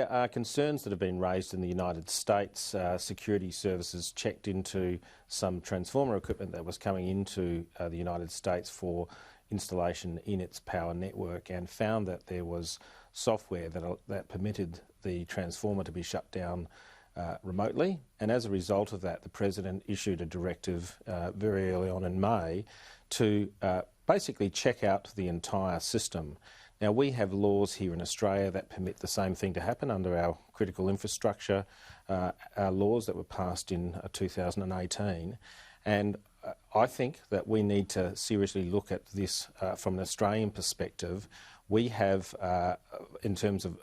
There are concerns that have been raised in the United States. Security services checked into some transformer equipment that was coming into the United States for installation in its power network and found that there was software that permitted the transformer to be shut down remotely. And as a result of that, the President issued a directive very early on in May to basically check out the entire system. Now, we have laws here in Australia that permit the same thing to happen under our critical infrastructure our laws that were passed in 2018. And I think that we need to seriously look at this from an Australian perspective. We have, in terms of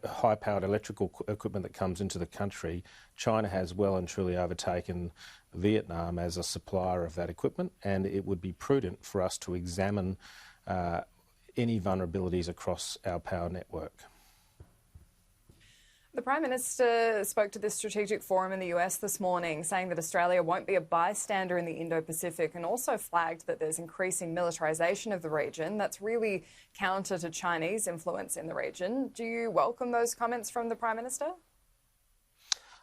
high-powered electrical equipment that comes into the country, China has well and truly overtaken Vietnam as a supplier of that equipment, and it would be prudent for us to examine any vulnerabilities across our power network. The Prime Minister spoke to this strategic forum in the US this morning, saying that Australia won't be a bystander in the Indo-Pacific, and also flagged that there's increasing militarisation of the region that's really counter to Chinese influence in the region. Do you welcome those comments from the Prime Minister?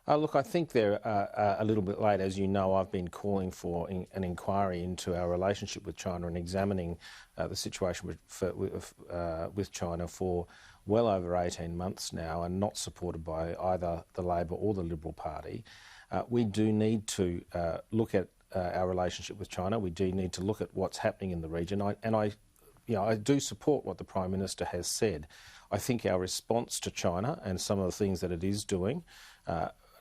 Look, I think they're a little bit late. As you know, I've been calling for an inquiry into our relationship with China and examining the situation with China for well over 18 months now, and not supported by either the Labor or the Liberal Party. We do need to look at our relationship with China. We do need to look at what's happening in the region. I do support what the Prime Minister has said. I think our response to China and some of the things that it is doing,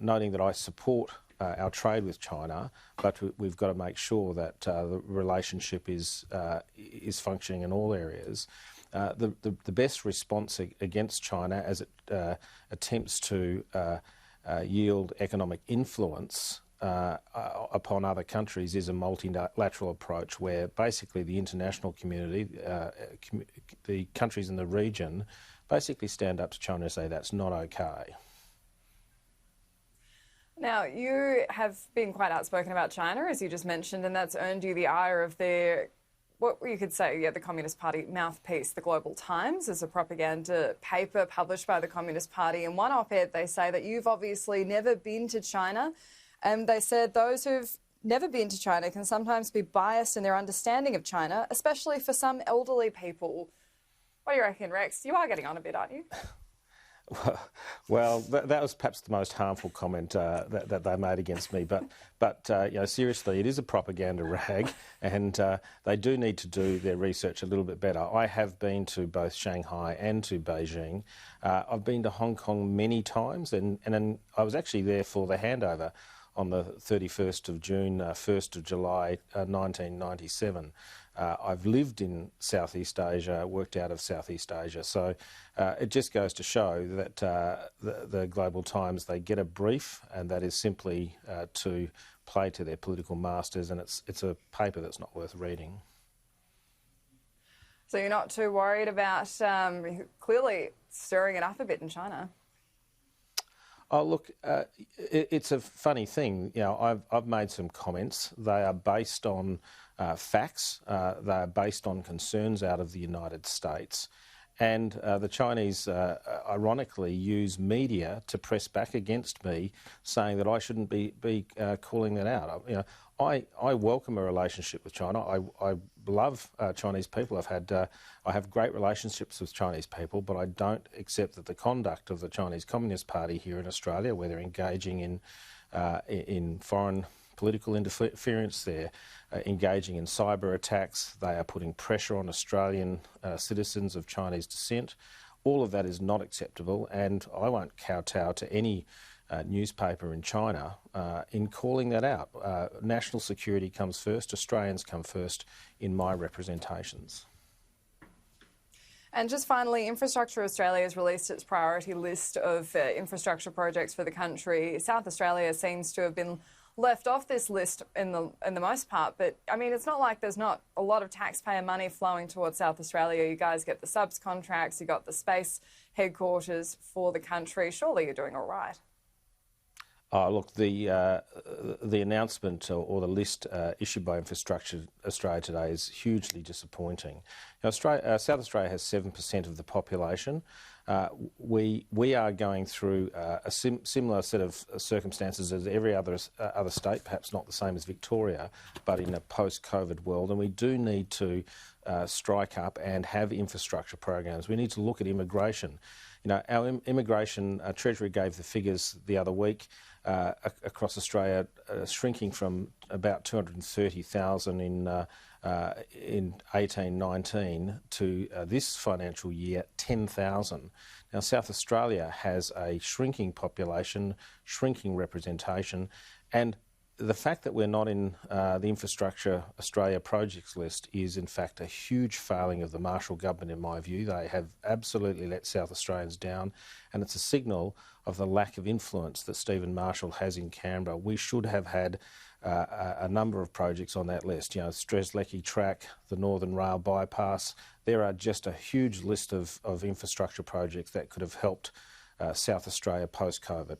noting that I support our trade with China, but we've got to make sure that the relationship is functioning in all areas. The best response against China as it attempts to yield economic influence upon other countries is a multilateral approach where basically the international community, the countries in the region, basically stand up to China and say that's not okay. Now, you have been quite outspoken about China, as you just mentioned, and that's earned you the ire of what you could say, the Communist Party mouthpiece, the Global Times, is a propaganda paper published by the Communist Party. In one op-ed, they say that you've obviously never been to China. And they said those who've never been to China can sometimes be biased in their understanding of China, especially for some elderly people. What do you reckon, Rex? You are getting on a bit, aren't you? Well, that was perhaps the most harmful comment that they made against me. But seriously, it is a propaganda rag, and they do need to do their research a little bit better. I have been to both Shanghai and to Beijing. I've been to Hong Kong many times, and I was actually there for the handover on the 31st of June, 1st of July 1997. I've lived in Southeast Asia, worked out of Southeast Asia. So it just goes to show that the Global Times, they get a brief, and that is simply to play to their political masters, and it's a paper that's not worth reading. So you're not too worried about clearly stirring it up a bit in China? Oh, look, it's a funny thing. I've made some comments. They are based on facts. They are based on concerns out of the United States. And the Chinese, ironically, use media to press back against me, saying that I shouldn't be calling that out. I welcome a relationship with China. I love Chinese people. I have great relationships with Chinese people, but I don't accept that the conduct of the Chinese Communist Party here in Australia, where they're engaging in foreign political interference, they're engaging in cyber attacks, they are putting pressure on Australian citizens of Chinese descent. All of that is not acceptable, and I won't kowtow to any newspaper in China in calling that out. National security comes first, Australians come first in my representations. And just finally, Infrastructure Australia has released its priority list of infrastructure projects for the country. South Australia seems to have been left off this list in the most part, but I mean, it's not like there's not a lot of taxpayer money flowing towards South Australia. You guys get the subs contracts, you got the space headquarters for the country. Surely you're doing all right. Look, the announcement or the list issued by Infrastructure Australia today is hugely disappointing. Now, South Australia has 7% of the population. We are going through a similar set of circumstances as every other state, perhaps not the same as Victoria, but in a post-COVID world, and we do need to strike up and have infrastructure programs. We need to look at immigration. You know, our immigration, Treasury gave the figures the other week, across Australia, shrinking from about 230,000 in 1819 to this financial year, 10,000. Now, South Australia has a shrinking population, shrinking representation, and the fact that we're not in the Infrastructure Australia projects list is in fact a huge failing of the Marshall government in my view. They have absolutely let South Australians down, and it's a signal of the lack of influence that Stephen Marshall has in Canberra. We should have had a number of projects on that list. You know, Strzelecki Track, the Northern Rail Bypass. There are just a huge list of infrastructure projects that could have helped South Australia post-COVID.